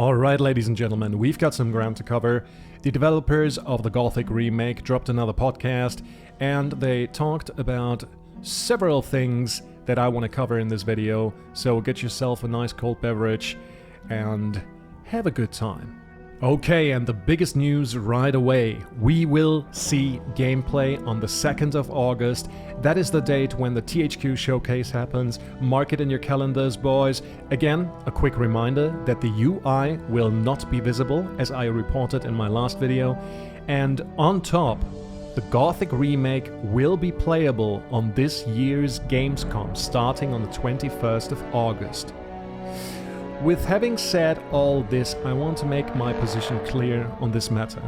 Alright, ladies and gentlemen, we've got some ground to cover. The developers of the Gothic Remake dropped another podcast, and they talked about several things that I want to cover in this video, so get yourself a nice cold beverage and have a good time. Okay, and the biggest news right away. We will see gameplay on the 2nd of August. That is the date when the THQ showcase happens. Mark it in your calendars, boys. Again, a quick reminder that the UI will not be visible, as I reported in my last video. And on top, the Gothic Remake will be playable on this year's Gamescom, starting on the 21st of August. With having said all this, I want to make my position clear on this matter.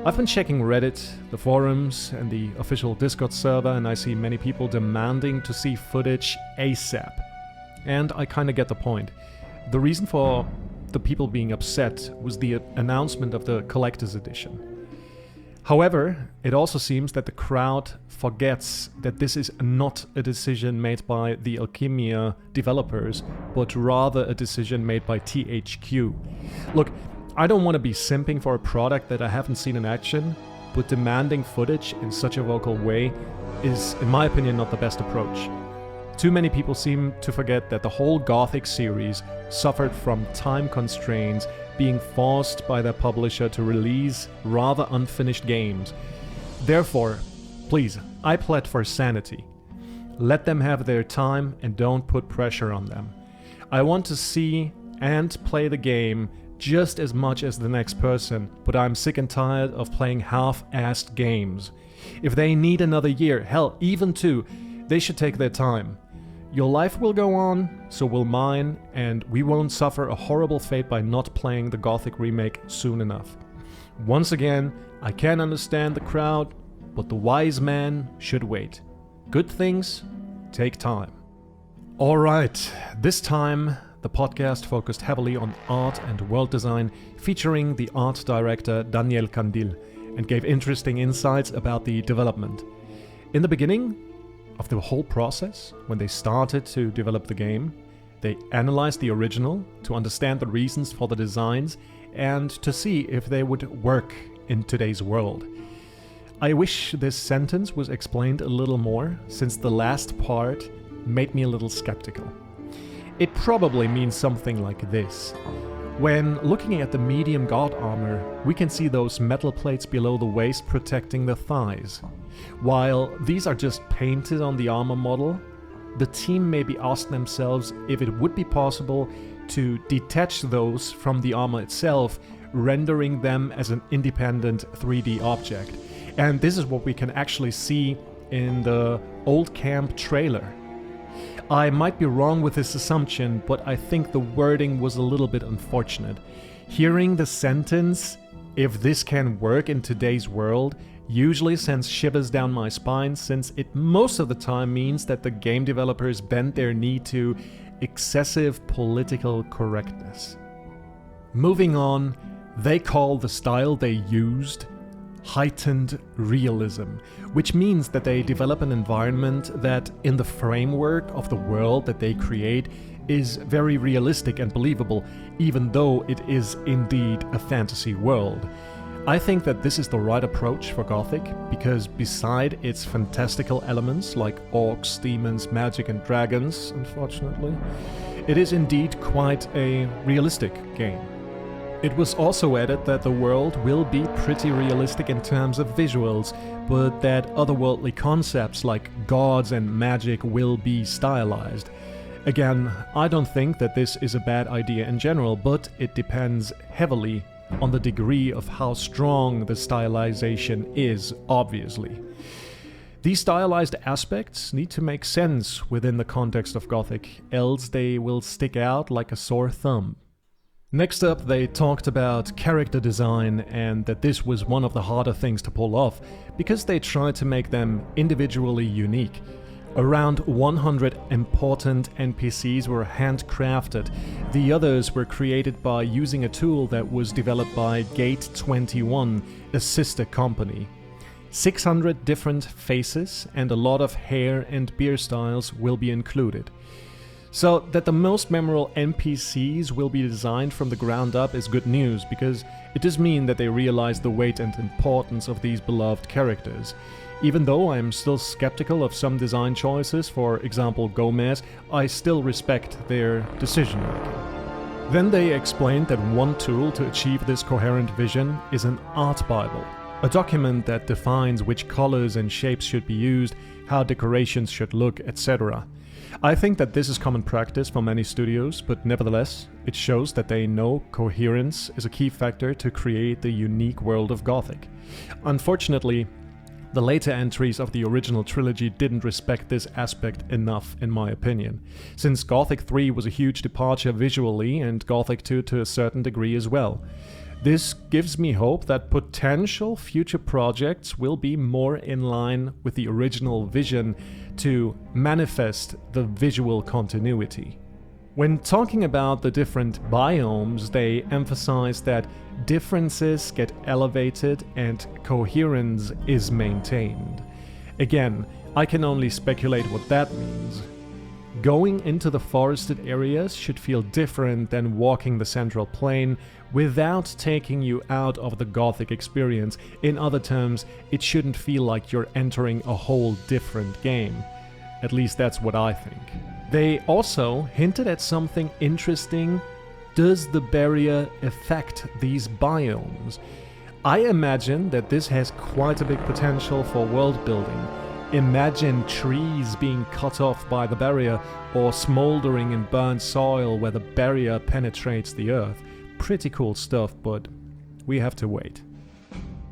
I've been checking Reddit, the forums, and the official Discord server, and I see many people demanding to see footage ASAP. And I kinda get the point. The reason for the people being upset was the announcement of the Collector's Edition. However, it also seems that the crowd forgets that this is not a decision made by the Alchemia developers, but rather a decision made by THQ. Look, I don't want to be simping for a product that I haven't seen in action, but demanding footage in such a vocal way is, in my opinion, not the best approach. Too many people seem to forget that the whole Gothic series suffered from time constraints, being forced by their publisher to release rather unfinished games. Therefore, please, I plead for sanity. Let them have their time and don't put pressure on them. I want to see and play the game just as much as the next person, but I'm sick and tired of playing half-assed games. If they need another year, hell, even two, they should take their time. Your life will go on, so will mine, and we won't suffer a horrible fate by not playing the Gothic Remake soon enough. Once again, I can understand the crowd, but the wise man should wait. Good things take time. Alright, this time the podcast focused heavily on art and world design, featuring the art director Daniel Candil, and gave interesting insights about the development. In the beginning of the whole process, when they started to develop the game, they analyzed the original to understand the reasons for the designs and to see if they would work in today's world. I wish this sentence was explained a little more, since the last part made me a little skeptical. It probably means something like this. When looking at the medium god armor, we can see those metal plates below the waist protecting the thighs. While these are just painted on the armor model, the team maybe asked themselves if it would be possible to detach those from the armor itself, rendering them as an independent 3D object. And this is what we can actually see in the Old Camp trailer. I might be wrong with this assumption, but I think the wording was a little bit unfortunate. Hearing the sentence, "if this can work in today's world," usually sends shivers down my spine, since it most of the time means that the game developers bend their knee to excessive political correctness. Moving on, they call the style they used heightened realism, which means that they develop an environment that, in the framework of the world that they create, is very realistic and believable, even though it is indeed a fantasy world. I think that this is the right approach for Gothic, because beside its fantastical elements like orcs, demons, magic and dragons, unfortunately, it is indeed quite a realistic game. It was also added that the world will be pretty realistic in terms of visuals, but that otherworldly concepts like gods and magic will be stylized. Again, I don't think that this is a bad idea in general, but it depends heavily on the degree of how strong the stylization is, obviously. These stylized aspects need to make sense within the context of Gothic, else they will stick out like a sore thumb. Next up, they talked about character design and that this was one of the harder things to pull off, because they tried to make them individually unique. Around 100 important NPCs were handcrafted. The others were created by using a tool that was developed by Gate 21, a sister company. 600 different faces and a lot of hair and beard styles will be included. So that the most memorable NPCs will be designed from the ground up is good news, because it does mean that they realize the weight and importance of these beloved characters. Even though I am still skeptical of some design choices, for example Gomez, I still respect their decision making. Then they explained that one tool to achieve this coherent vision is an art Bible, a document that defines which colors and shapes should be used, how decorations should look, etc. I think that this is common practice for many studios, but nevertheless, it shows that they know coherence is a key factor to create the unique world of Gothic. Unfortunately, the later entries of the original trilogy didn't respect this aspect enough, in my opinion, since Gothic 3 was a huge departure visually and Gothic 2 to a certain degree as well. This gives me hope that potential future projects will be more in line with the original vision to manifest the visual continuity. When talking about the different biomes, they emphasize that differences get elevated and coherence is maintained. Again, I can only speculate what that means. Going into the forested areas should feel different than walking the central plain without taking you out of the Gothic experience. In other terms, it shouldn't feel like you're entering a whole different game. At least that's what I think. They also hinted at something interesting. Does the barrier affect these biomes? I imagine that this has quite a big potential for world building. Imagine trees being cut off by the barrier, or smoldering in burnt soil where the barrier penetrates the earth. Pretty cool stuff, but we have to wait.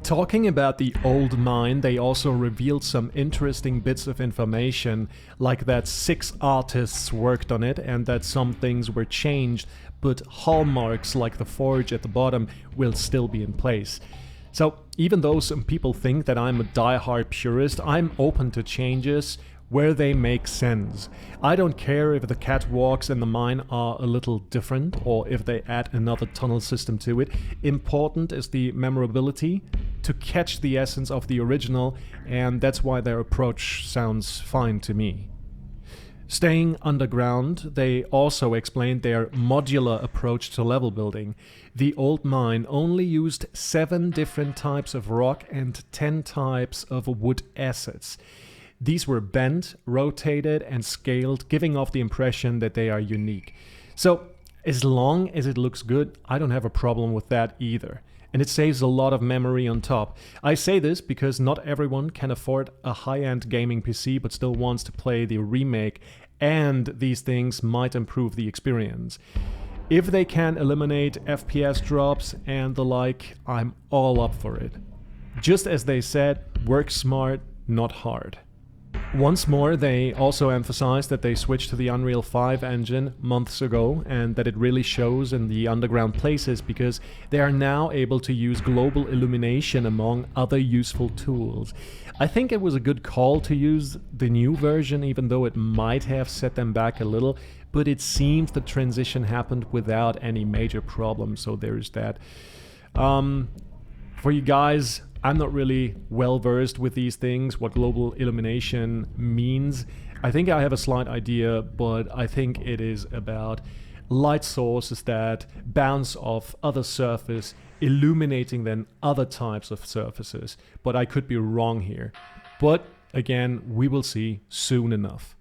Talking about the old mine, they also revealed some interesting bits of information, like that 6 artists worked on it and that some things were changed, but hallmarks like the forge at the bottom will still be in place. So even though some people think that I'm a die-hard purist, I'm open to changes where they make sense. I don't care if the catwalks in the mine are a little different or if they add another tunnel system to it. Important is the memorability, to catch the essence of the original, and that's why their approach sounds fine to me. Staying underground, they also explained their modular approach to level building. The old mine only used 7 different types of rock and 10 types of wood assets. These were bent, rotated, and scaled, giving off the impression that they are unique. So, as long as it looks good, I don't have a problem with that either. And it saves a lot of memory on top. I say this because not everyone can afford a high-end gaming PC but still wants to play the remake, and these things might improve the experience. If they can eliminate FPS drops and the like, I'm all up for it. Just as they said, work smart, not hard. Once more, they also emphasized that they switched to the Unreal 5 engine months ago, and that it really shows in the underground places because they are now able to use global illumination among other useful tools. I think it was a good call to use the new version, even though it might have set them back a little, but it seems the transition happened without any major problems, so there's that. For you guys, I'm not really well versed with these things, what global illumination means. I think I have a slight idea, but I think it is about light sources that bounce off other surface, illuminating then other types of surfaces. But I could be wrong here. But again, we will see soon enough.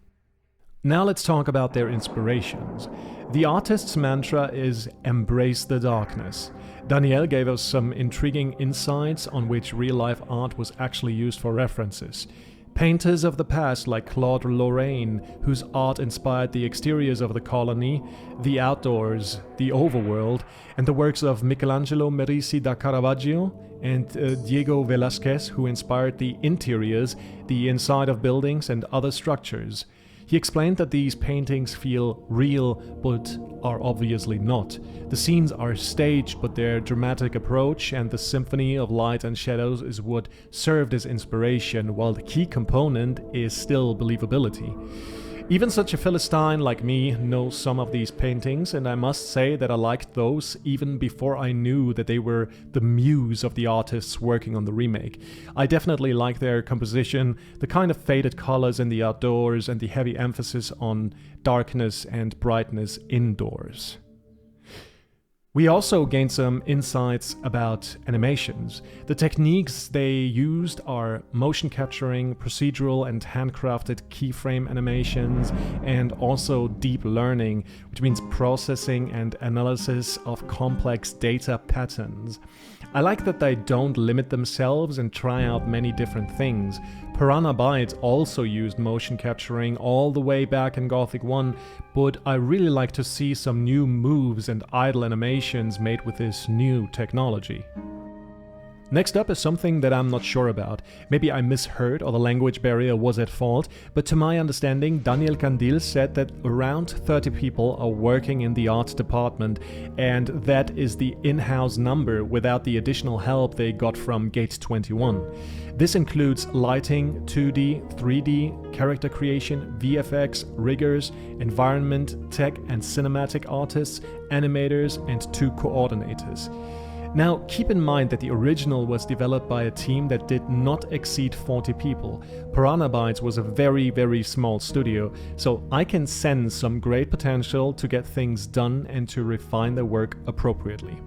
Now let's talk about their inspirations. The artist's mantra is "Embrace the darkness." Danielle gave us some intriguing insights on which real-life art was actually used for references. Painters of the past like Claude Lorraine, whose art inspired the exteriors of the colony, the outdoors, the overworld, and the works of Michelangelo Merisi da Caravaggio and Diego Velázquez, who inspired the interiors, the inside of buildings and other structures. He explained that these paintings feel real, but are obviously not. The scenes are staged, but their dramatic approach and the symphony of light and shadows is what served as inspiration, while the key component is still believability. Even such a Philistine like me knows some of these paintings, and I must say that I liked those even before I knew that they were the muse of the artists working on the remake. I definitely like their composition, the kind of faded colors in the outdoors, and the heavy emphasis on darkness and brightness indoors. We also gained some insights about animations. The techniques they used are motion capturing, procedural and handcrafted keyframe animations, and also deep learning, which means processing and analysis of complex data patterns. I like that they don't limit themselves and try out many different things. Piranha Bytes also used motion capturing all the way back in Gothic 1, but I really like to see some new moves and idle animations made with this new technology. Next up is something that I'm not sure about. Maybe I misheard or the language barrier was at fault, but to my understanding, Daniel Candil said that around 30 people are working in the art department, and that is the in-house number without the additional help they got from Gate 21. This includes lighting, 2D, 3D, character creation, VFX, riggers, environment, tech and cinematic artists, animators, and 2 coordinators. Now, keep in mind that the original was developed by a team that did not exceed 40 people. Piranha Bytes was a very small studio, so I can sense some great potential to get things done and to refine their work appropriately.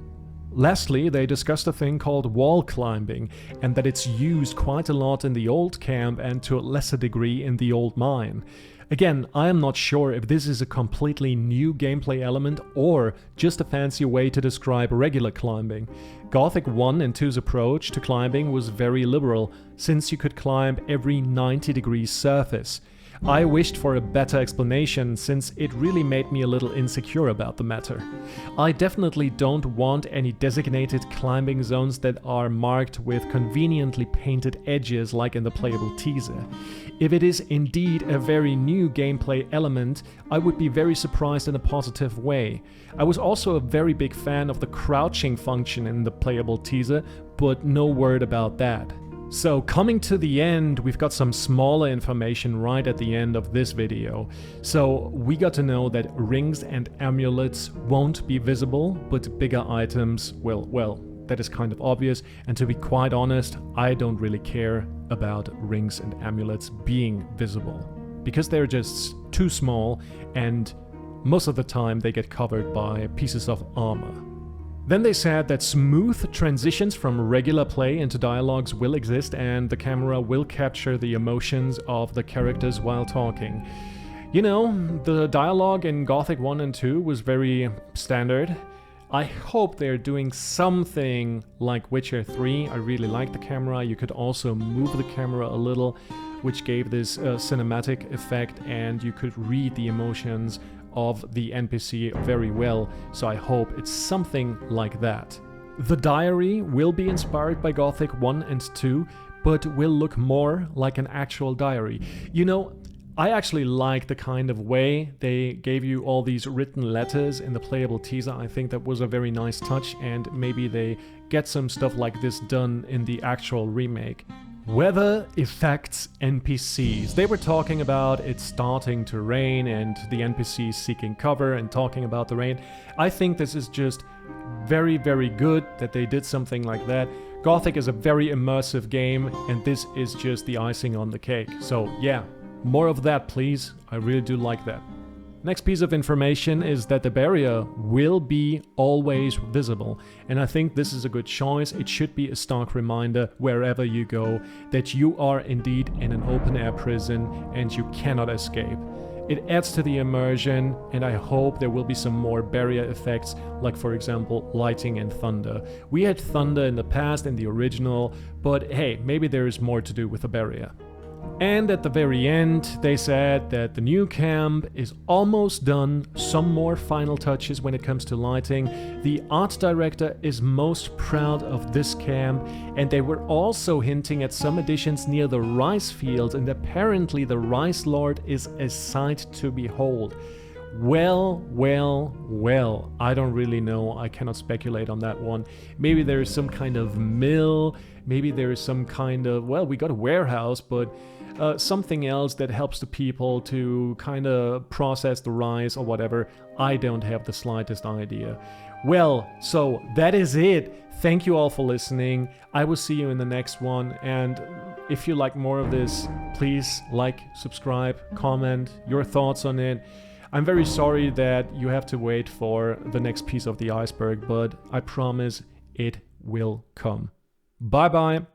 Lastly, they discussed a thing called wall climbing, and that it's used quite a lot in the old camp and to a lesser degree in the old mine. Again, I am not sure if this is a completely new gameplay element or just a fancy way to describe regular climbing. Gothic 1 and 2's approach to climbing was very liberal, since you could climb every 90-degree surface. I wished for a better explanation, since it really made me a little insecure about the matter. I definitely don't want any designated climbing zones that are marked with conveniently painted edges like in the playable teaser. If it is indeed a very new gameplay element, I would be very surprised in a positive way. I was also a very big fan of the crouching function in the playable teaser, but no word about that. So coming to the end, we've got some smaller information right at the end of this video. So we got to know that rings and amulets won't be visible, but bigger items will. Well, that is kind of obvious, and to be quite honest, I don't really care about rings and amulets being visible, because they're just too small and most of the time they get covered by pieces of armor. Then they said that smooth transitions from regular play into dialogues will exist, and the camera will capture the emotions of the characters while talking. You know, the dialogue in Gothic 1 and 2 was very standard. I hope they're doing something like Witcher 3. I really like the camera. You could also move the camera a little, which gave this cinematic effect, and you could read the emotions of the NPC very well, so I hope it's something like that. The diary will be inspired by Gothic 1 and 2, but will look more like an actual diary. You know, I actually like the kind of way they gave you all these written letters in the playable teaser. I think that was a very nice touch, and maybe they get some stuff like this done in the actual remake. Weather effects NPCs. They were talking about it starting to rain and the NPCs seeking cover and talking about the rain. I think this is just very good that they did something like that. Gothic is a very immersive game, and this is just the icing on the cake. So yeah, more of that please. I really do like that. Next piece of information is that the barrier will be always visible, and I think this is a good choice. It should be a stark reminder wherever you go that you are indeed in an open-air prison and you cannot escape. It adds to the immersion, and I hope there will be some more barrier effects, like for example lighting and thunder. We had thunder in the past in the original, but hey, maybe there is more to do with the barrier. And at the very end, they said that the new camp is almost done, some more final touches when it comes to lighting. The art director is most proud of this camp, and they were also hinting at some additions near the rice field, and apparently the Rice Lord is a sight to behold. Well, I don't really know. I cannot speculate on that one. Maybe there is some kind of mill, maybe there is some kind of, well, we got a warehouse, but something else that helps the people to kind of process the rice or whatever. I don't have the slightest idea. Well, so that is it. Thank you all for listening. I will see you in the next one, and if you like more of this, please like, subscribe, comment your thoughts on it. I'm very sorry that you have to wait for the next piece of the iceberg, but I promise it will come. Bye bye.